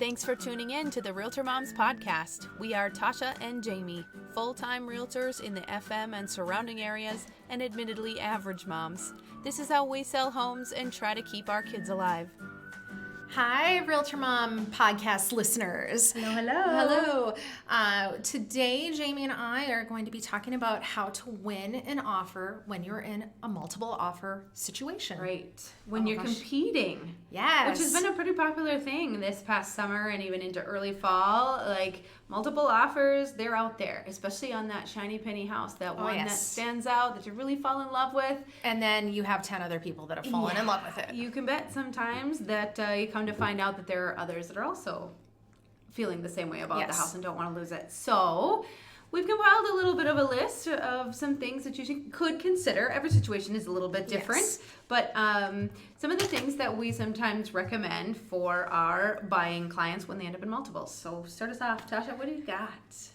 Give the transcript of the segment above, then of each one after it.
Thanks for tuning in to the Realtor Moms podcast. We are Tasha and Jamie, full-time realtors in the FM and surrounding areas, and admittedly average moms. This is how we sell homes and try to keep our kids alive. Hi, Realtor Mom podcast listeners. Hello. Today, Jamie and I are going to be talking about how to win an offer when you're in a multiple offer situation. Right. When you're competing. Yes. Which has been a pretty popular thing this past summer and even into early fall. Like, multiple offers, they're out there, especially on that shiny penny house, that one that stands out, that you really fall in love with. And then you have 10 other people that have fallen in love with it. You can bet sometimes that you come to find out that there are others that are also feeling the same way about the house and don't want to lose it. So we've compiled a little bit of a list of some things that you could consider. Every situation is a little bit different, but some of the things that we sometimes recommend for our buying clients when they end up in multiples. So start us off, Tasha. What do you got?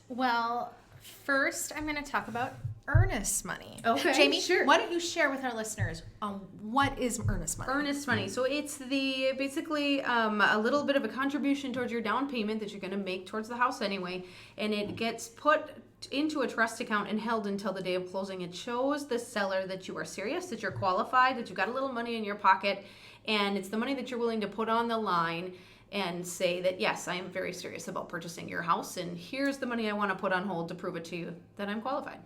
Well, first I'm going to talk about earnest money. Okay, Jamie, sure. Why don't you share with our listeners what is earnest money? Earnest money. So it's basically a little bit of a contribution towards your down payment that you're going to make towards the house anyway, and it gets put into a trust account and held until the day of closing. It shows the seller that you are serious, that you're qualified, that you've got a little money in your pocket, and it's the money that you're willing to put on the line and say that, yes, I am very serious about purchasing your house, and here's the money I want to put on hold to prove it to you that I'm qualified.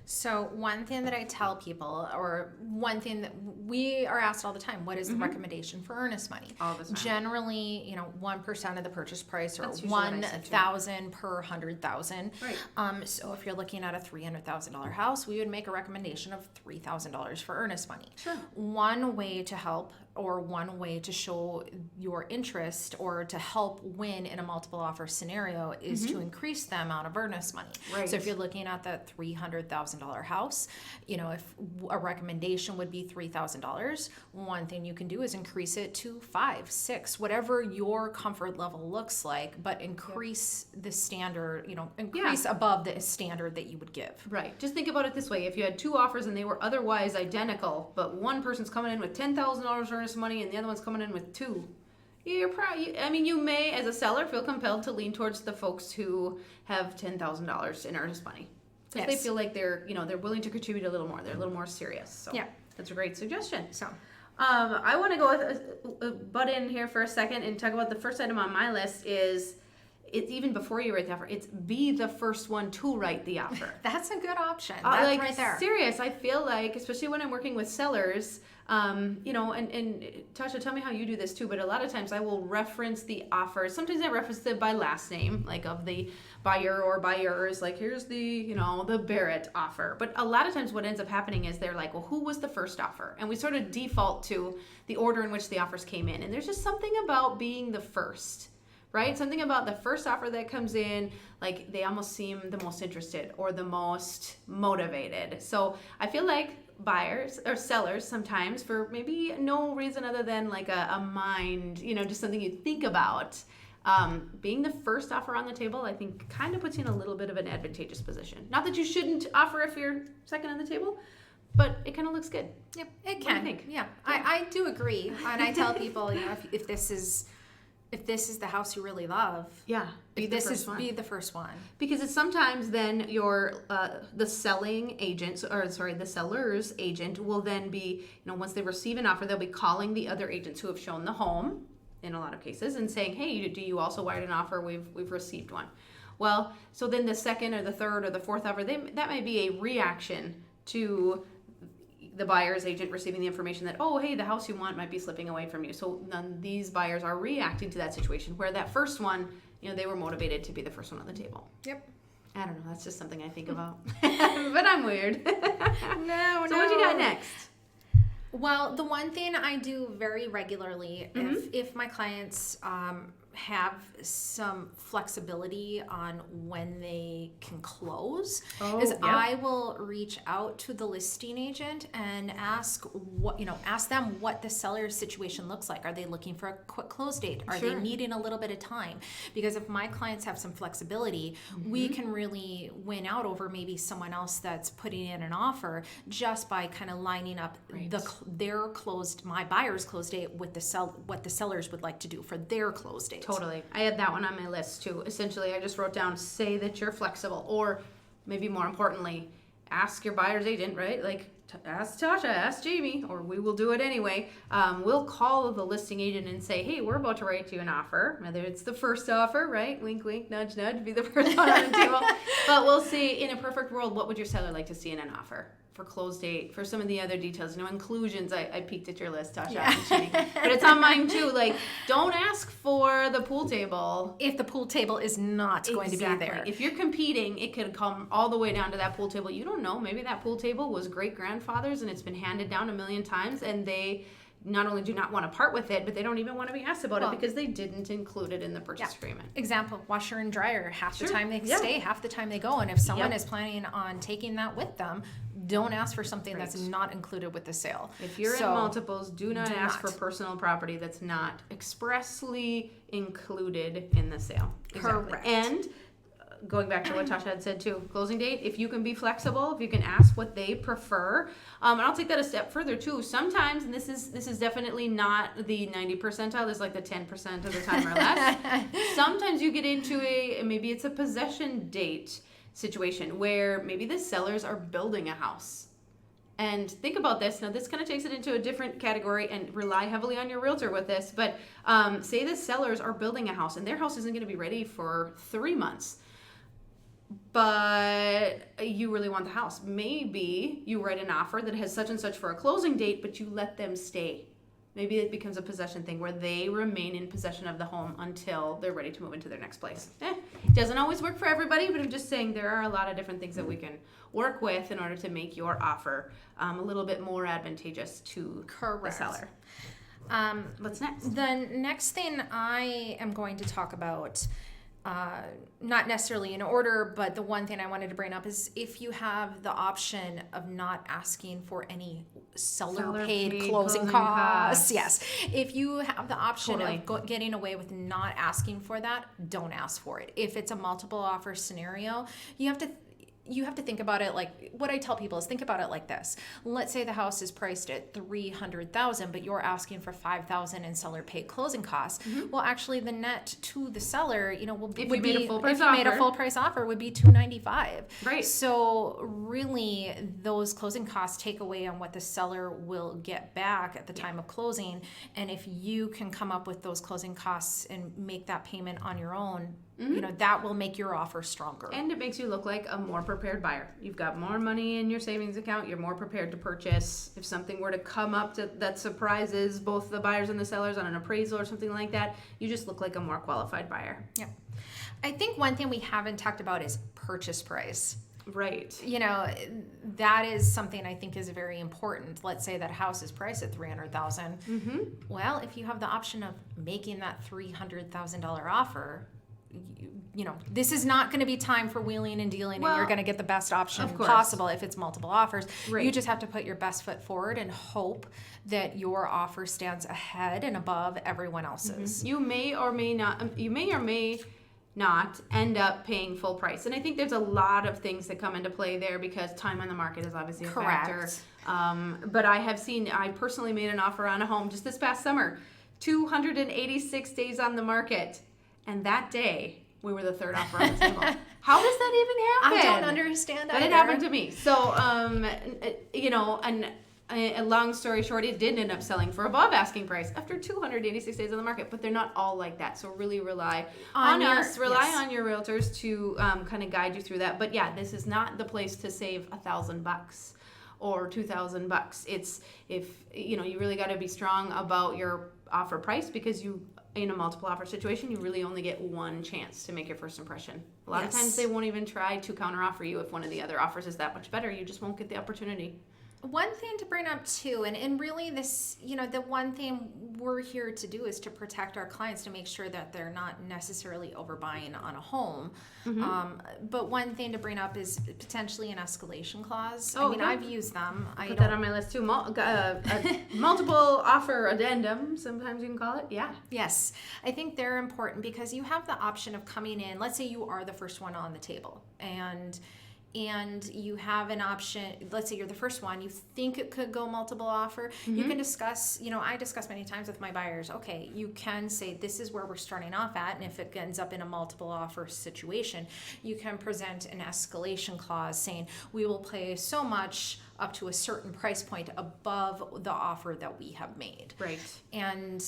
So one thing that I tell people, or one thing that we are asked all the time, what is the recommendation for earnest money? All the time. Generally, 1% of the purchase price, or That's usually what I say, too. $1,000 per 100,000. Right. So if you're looking at a $300,000 house, we would make a recommendation of $3,000 for earnest money. Sure. One way to help, or one way to show your interest or to help win in a multiple offer scenario is to increase the amount of earnest money. Right. So if you're looking at that $300,000 house, if a recommendation would be $3,000, one thing you can do is increase it to $5,000, $6,000, whatever your comfort level looks like, but increase the standard, increase above the standard that you would give. Right. Just think about it this way. If you had two offers and they were otherwise identical, but one person's coming in with $10,000 earnest money and the other one's coming in with $2,000, you may, as a seller, feel compelled to lean towards the folks who have $10,000 in earnest money. Because they feel like they're willing to contribute a little more. They're a little more serious. So that's a great suggestion. So I want to go butt in here for a second and talk about the first item on my list is, it's even before you write the offer, it's be the first one to write the offer. That's a good option. That's right there. Serious. I feel like, especially when I'm working with sellers, and Tasha, tell me how you do this too, but a lot of times I will reference the offer. Sometimes I reference it by last name, like of the buyer or buyers, like here's the Barrett offer. But a lot of times what ends up happening is they're like, well, who was the first offer? And we sort of default to the order in which the offers came in. And there's just something about being the first. Right? Something about the first offer that comes in, like they almost seem the most interested or the most motivated. So I feel like buyers or sellers sometimes, for maybe no reason other than like a mind, just something you think about, being the first offer on the table, I think kind of puts you in a little bit of an advantageous position. Not that you shouldn't offer if you're second on the table, but it kind of looks good. Yep, it can. What do you think? Yeah, I do agree. And I tell people, if this is the house you really love, be the first one. Because it's sometimes then the selling agent, the seller's agent will then be, once they receive an offer, they'll be calling the other agents who have shown the home in a lot of cases and saying, hey, do you also write an offer? We've received one. Well, so then the second or the third or the fourth offer, that may be a reaction to the buyer's agent receiving the information that, oh, hey, the house you want might be slipping away from you. So then these buyers are reacting to that situation where that first one, they were motivated to be the first one on the table. Yep. I don't know. That's just something I think about. But I'm weird. No. So what do you got next? Well, the one thing I do very regularly, if my clients have some flexibility on when they can close, I will reach out to the listing agent and ask them what the seller's situation looks like. Are they looking for a quick close date? Are they needing a little bit of time? Because if my clients have some flexibility, we can really win out over maybe someone else that's putting in an offer just by kind of lining up my buyer's close date with what the sellers would like to do for their close date. negotiate. Totally. I had that one on my list too. Essentially, I just wrote down, say that you're flexible, or maybe more importantly, ask your buyer's agent, right? Like, ask Tasha, ask Jamie, or we will do it anyway. We'll call the listing agent and say, hey, we're about to write you an offer. Whether it's the first offer, right? Wink, wink, nudge, nudge, be the first one on the table. But we'll see, in a perfect world, what would your seller like to see in an offer? For close date, for some of the other details, inclusions. I peeked at your list, Tasha. Yeah. I'm cheating. But it's on mine too. Like, don't ask for the pool table If the pool table is not going to be there. If you're competing, it could come all the way down to that pool table. You don't know. Maybe that pool table was great grandfather's and it's been handed down a million times, and they not only do not want to part with it, but they don't even want to be asked about it because they didn't include it in the purchase agreement. Example, washer and dryer. Half the Sure. time they stay, half the time they go. And if someone is planning on taking that with them, don't ask for something that's not included with the sale. If you're in multiples, do not ask for personal property that's not expressly included in the sale. Correct. And going back to what Tasha had said too, closing date, if you can be flexible, if you can ask what they prefer, and I'll take that a step further too. Sometimes, and this is definitely not the 90 percentile, this is like the 10% of the time or less. Sometimes you get into maybe it's a possession date situation where maybe the sellers are building a house. And think about this. Now, this kind of takes it into a different category, and rely heavily on your realtor with this. But say the sellers are building a house and their house isn't going to be ready for 3 months. But you really want the house. Maybe you write an offer that has such and such for a closing date, but you let them stay. Maybe it becomes a possession thing where they remain in possession of the home until they're ready to move into their next place. It doesn't always work for everybody, but I'm just saying there are a lot of different things that we can work with in order to make your offer a little bit more advantageous to the seller. What's next? The next thing I am going to talk about, not necessarily in order, but the one thing I wanted to bring up is if you have the option of not asking for any seller paid closing costs. Yes. If you have the option of getting away with not asking for that, don't ask for it. If it's a multiple offer scenario, you have to think about it like what I tell people is think about it like this. Let's say the house is priced at $300,000, but you're asking for $5,000 in seller paid closing costs. Mm-hmm. Well, actually, the net to the seller, would be made a full price offer would be $295. Right. So really, those closing costs take away on what the seller will get back at the time of closing. And if you can come up with those closing costs and make that payment on your own, that will make your offer stronger. And it makes you look like a more prepared buyer. You've got more money in your savings account. You're more prepared to purchase. If something were to come up that surprises both the buyers and the sellers on an appraisal or something like that, you just look like a more qualified buyer. Yeah. I think one thing we haven't talked about is purchase price. Right. That is something I think is very important. Let's say that house is priced at $300,000. Mm-hmm. Well, if you have the option of making that $300,000 offer, this is not going to be time for wheeling and dealing, and you're going to get the best option possible if it's multiple offers. Right. You just have to put your best foot forward and hope that your offer stands ahead and above everyone else's. Mm-hmm. You may or may not end up paying full price. And I think there's a lot of things that come into play there because time on the market is obviously a factor. But I personally made an offer on a home just this past summer, 286 days on the market. And that day, we were the third offer on the table. How does that even happen? I don't understand that. But it happened to me. So, and long story short, it did end up selling for above asking price after 286 days on the market. But they're not all like that. So really rely on us. Rely on your realtors to kind of guide you through that. But yeah, this is not the place to save $1,000 or $2,000. It's if you really got to be strong about your offer price because in a multiple offer situation, you really only get one chance to make your first impression. A lot of times they won't even try to counteroffer you if one of the other offers is that much better. You just won't get the opportunity. One thing to bring up too, and really this, the one thing we're here to do is to protect our clients to make sure that they're not necessarily overbuying on a home. Mm-hmm. But one thing to bring up is potentially an escalation clause. I've used them. I put that on my list too. Multiple offer addendum, sometimes you can call it. Yeah. Yes. I think they're important because you have the option of coming in. Let's say you are the first one on the table and and you have an option, let's say you're the first one, you think it could go multiple offer, you can discuss, I discuss many times with my buyers, okay, you can say this is where we're starting off at, and if it ends up in a multiple offer situation, you can present an escalation clause saying we will pay so much up to a certain price point above the offer that we have made. Right. And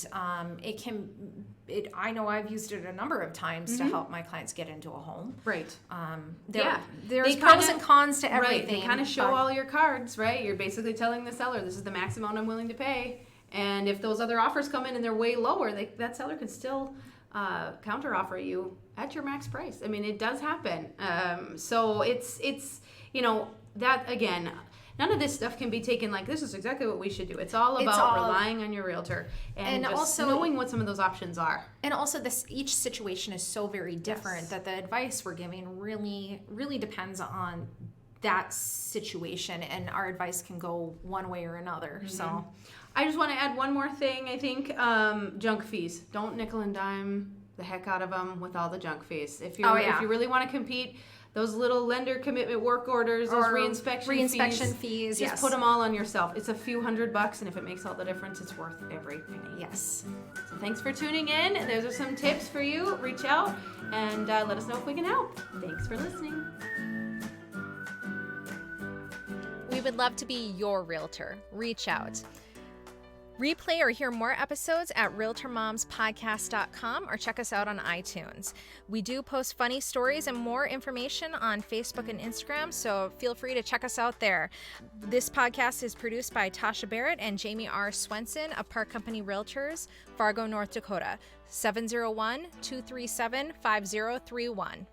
I know I've used it a number of times to help my clients get into a home. Right. There's pros and cons to everything. Right. They kind of show all your cards, right? You're basically telling the seller, this is the max amount I'm willing to pay. And if those other offers come in and they're way lower, that seller can still counter offer you at your max price. I mean, it does happen. So it's that again, none of this stuff can be taken like this is exactly what we should do. It's all about relying on your realtor and just also knowing what some of those options are. And also each situation is so very different that the advice we're giving really, really depends on that situation, and our advice can go one way or another. So I just want to add one more thing. I think junk fees. Don't nickel and dime the heck out of them with all the junk fees. If you really want to compete, those little lender commitment work orders, those reinspection fees, just put them all on yourself. It's a few $100, and if it makes all the difference, it's worth every penny. Yes. So thanks for tuning in. Those are some tips for you. Reach out and let us know if we can help. Thanks for listening. We would love to be your realtor. Reach out. Replay or hear more episodes at realtormomspodcast.com or check us out on iTunes. We do post funny stories and more information on Facebook and Instagram, so feel free to check us out there. This podcast is produced by Tasha Barrett and Jamie R. Swenson of Park Company Realtors, Fargo, North Dakota, 701-237-5031.